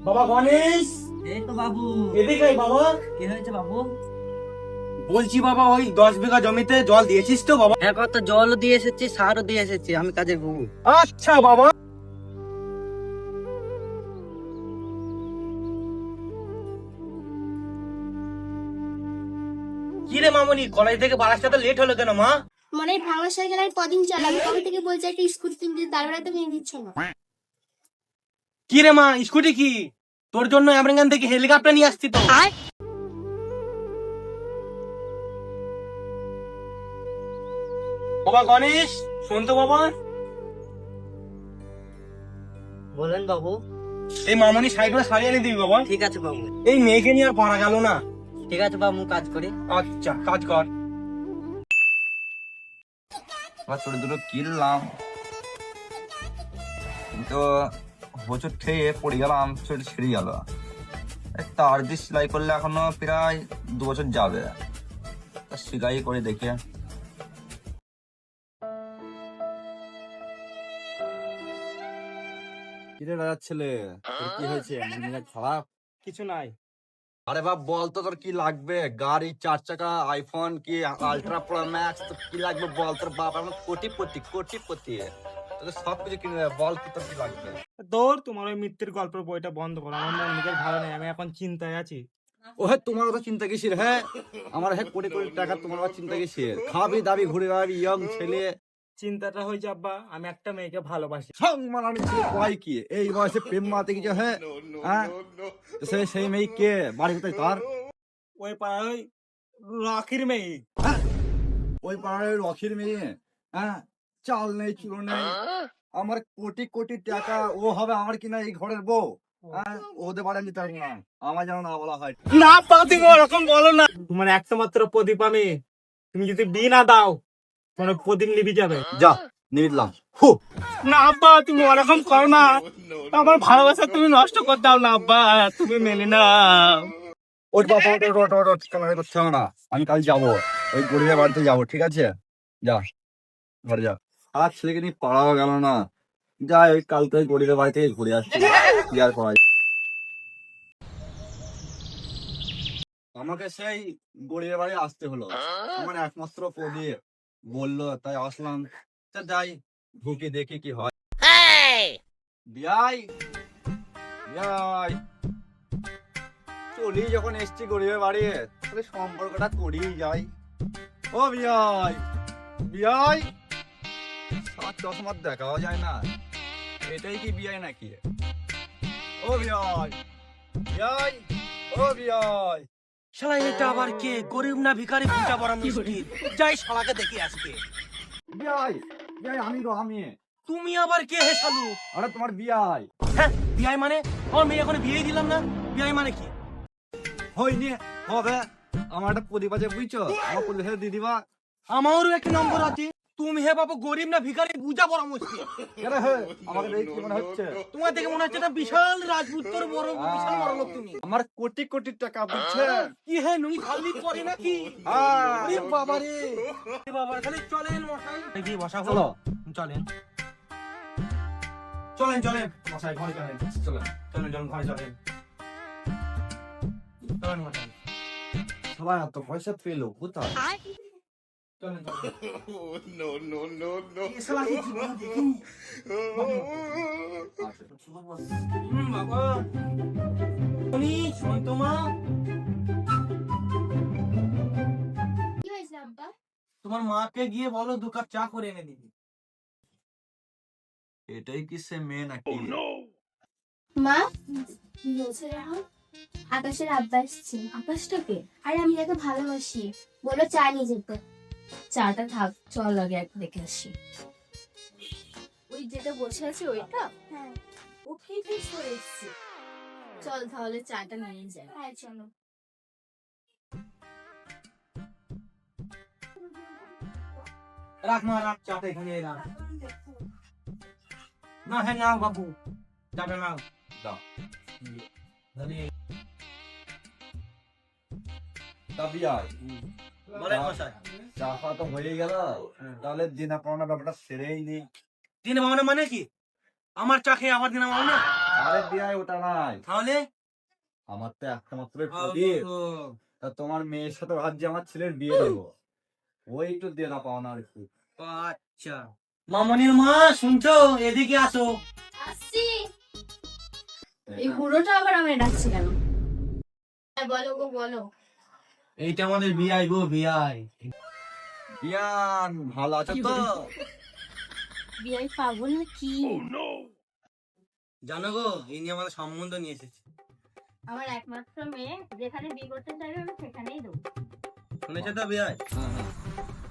বাবা গণেশ, এই তো বাবু। এদিকে আয় বাবা। কি হয়েছে বাবু? বলছি বাবা, ওই 10 বিঘা জমিতে জল দিয়েছিস তো বাবা? হ্যাঁ, কত জলও দিয়ে এসেছি, সারও দিয়ে এসেছি, আমি কাজের বাবু। আচ্ছা বাবা। কি রে মামনি, কলেজ থেকে বারাসটা তো লেট হলো কেন মা? মনে হয় ভাঙা সাইকেল আর কদিন চালাবে, কবে থেকে বলছে একটা স্কুটি কিনতে, তারপরে তো কিনে দিচ্ছ না। কি রে মা, স্কুটি কি? তোর জন্য আমেরিকান থেকে হেলিকপ্টার নিয়ে আসছি তো। বাবা গণেশ, শোন তো বাবা। বলেন বাবু। এই মামনি সাইকেলটা সারিয়ে এনে দিবি বাবা। ঠিক আছে বাবু। এই মেয়েকে নিয়ে আর পারা গেল না। ঠিক আছে বাবু, কাজ করি। আচ্ছা, কাজ কর। ছোট দুটো কিনলাম, কিন্তু হোঁচট খেয়ে পড়ে গেলাম, চোট ছিঁড়ে গেল। তার দিয়ে সেলাই করলে এখনো প্রায় 2 বছর যাবে। তা সেলাই করে দেখি। কিরে রাজার ছেলে, তোর কি হয়েছে? মন খারাপ? কিছু নাই। আরে বাপ, বল তো তোর কি লাগবে? গাড়ি, 4 চাকা, আইফোন কি আল্ট্রা প্রো ম্যাক্স, তোর কি লাগবে বল? তোর বাপ এখন কোটিপতি কোটিপতি, তোকে সব কিছু কিনে দেবে। বল কি তোর কি লাগবে? দৌড়, তোমার ওই মিথ্যের গল্পের বইটা বন্ধ করো। আমার মন নিজের ভালো নেই, আমি এখন চিন্তায় আছি। ও হ্যাঁ, তোমার কথা চিন্তা কিসের? হ্যাঁ, আমার হ্যাঁ কোটি কোটি টাকা, তোমার কথা চিন্তা কিসের? খাবি দাবি ঘুরে বেড়াবি, ইয়ং ছেলে। চিন্তাটা হয়েছে আব্বা, আমি একটা মেয়েকে ভালোবাসি। সম্মানানি ছেলে কয় কি এই বয়সে প্রেম মাতে কিছু? হ্যাঁ হ্যাঁ, তো সেই মেয়ে কে? বাড়ি কোথায় তার? ওই পাড়ায় ওই রকির মেয়ে। ওই পাড়ায় রকির মেয়ে? হ্যাঁ, চাল নেই চুলো নেই, আমার কোটি কোটি টাকা, ও হবে আমার কিনা এই ঘরের বউ? হ্যাঁ, ওদের বাড়ি নিতে পারবো না, আমার যেন না বলা হয়। না পা, তুমি ওরকম বলো না। তোমার একটা মাত্র প্রদীপ আমি, তুমি যদি বিয়ে না দাও তোমার প্রদীপ নিবি যাবে। যা নিলাম। না আব্বা, তুমি ওরকম করো না। আমার ভালোবাসা তুমি নষ্ট করে দাও না আব্বা, তুমি মেনে না। ওর বাবা, ওট ক্যামেরা করতে হবে না, আমি কাল যাবো, ওই গরিবের বাড়িতে যাবো। ঠিক আছে, যা ঘরে যা। আর ছেলেকে নিয়ে পাড়াও গেল না, যাই ওই কালকে ওই গরিবের বাড়ি থেকে ঘুরে আসছি। কি আর করা যায়? আমাকে সেই গরিবের বাড়ি আসতে হলো, আমার একমাত্র প্রদীপ বললো, তাই আসলাম। তা যাই, ঢুকে দেখি কি হয়। বিয়াই বিয়াই, চলি যখন এসছি গরিবের বাড়ি, তাহলে সম্পর্কটা করেই যাই। ও বিয়াই বিয়াই, সাত চশমার দেখাও যায় না, এটাই কি বিয়াই নাকি? ও বিয়াই বিয়াই, ও বিয়াই। শালা এটা আবার কে? গরিব না ভিখারি বুঝা বড় মুশকিল। যাই শালাকে দেখি আজকে। বিয়াই বিয়াই, আমি তুমি আবার কে হে শালু? আরে তোমার বিয়াই। হ্যাঁ, বিয়ে মানে? আমার মেয়ে এখনো বিয়েই দিলাম না, বিয়ে মানে কি? হয়নি, হবে। আমার একটা প্রদীপ আছে বুঝছো, আমার প্রদীপ দিয়ে দিবা। আমারও একটা নম্বর আছে। তুমি হে বাবা গরিব না ভিখারি বুঝা বড় মুশকিল। কেন হে, আমাকে দেখে কি মনে হচ্ছে? তোমার দেখে মনে হচ্ছে একটা বিশাল রাজপুত্র, বড় বিশাল বড় লোক তুমি। আমার কোটি কোটি টাকা বুঝছে। কি হে, নুই খালি করে নাকি? হ্যাঁ। আরে বাবা রে, এ বাবা, খালি চলেন মশাই। কি বসা চলো। হলো? চলেন চলেন চলেন মশাই, ঘরে চলেন। চলো। চলেন চলেন, ঘরে চলেন। চলেন মশাই, সবাই এত পয়সা পেলো কোথায়? চলেন চলেন। এ শালা কি জীবন দেখি। বাবা উনি শোন তো মা, কি হয়েছে আব্বা? তোমার মাকে গিয়ে বলো 2 কাপ চা করে এনে দিবি। এটাই কি সে মেয়ে নাকি? মা, কি হয়েছে এখন? আকাশের আব্বা এসছে। আকাশটাকে? আরে আমি তাকে ভালোবাসি, বলো চা নিয়ে যেতে। চাটা থাক, চল আগে এক দেখে আসি। ওই যেটা বসে আছে ওইটা? হ্যাঁ। ও ফিস করে এসছে। চল তাহলে চাটা নিয়ে যাই। হ্যাঁ চলো। রাখ মা, রাখ চাটা এখানে রাখ। না হ্যাঁ নাও বাবু, চাটা নাও। দাও। তা বিয়াই, বলেন মশাই। চা খাওয়া তো হয়ে গেল, তাহলে দিনা পাওনা ব্যাপারটা সেরেই নি। দিনে ভাবনা মানে কি? আমার চা খেয়ে আবার দিনে ভাবনা? আরে বিয়াই ওটা নাই, তাহলে আমার তো একটা মাত্র প্রদীপ। তা তোমার মেয়ের সাথে ভাবছি আমার ছেলের বিয়ে দেবো, ওই একটু দেনা পাওনা আর কি। আচ্ছা মামনির মা শুনছো, এদিকে আসো। আসছি। এই হুড়োটা আবার আমি ডাকছি কেন? হ্যাঁ, বলো গো বলো। এইটা আমাদের বিআই গো, বিআই। বিয়ান ভালো আছো তো? বিয়াই পাগল না কি? জানো গো, এই নিয়ে আমাদের সম্বন্ধ নিয়ে এসেছে। আমার একমাত্র মেয়ে, যেখানে বিয়ে করতে চাইবে আমি সেখানেই দেবো। শুনেছো তো বিআই? হ্যাঁ হ্যাঁ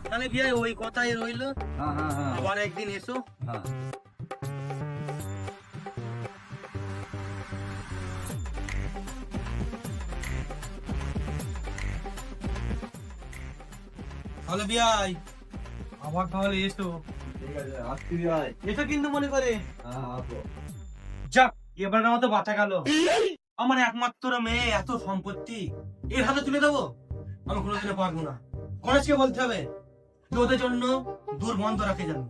তাহলে বিআই ওই কথাই রইলো, হ্যাঁ হ্যাঁ হ্যাঁ আবার একদিন এসো। হ্যাঁ। তাহলে বিআই আবার তাহলে এসো। ঠিক আছে, আসছি বিয়াই। এসো কিন্তু মনে করে। হ্যাঁ আসো। যাক, এবার আমার তো বাঁচা গেল। আমার একমাত্র মেয়ে, এত সম্পত্তি এর হাতে তুলে দেবো? আমি কোনোদিনও পারবো না। গণেশকে বলতে হবে যে ওদের জন্য দূর বন্ধ রাখে যাবে।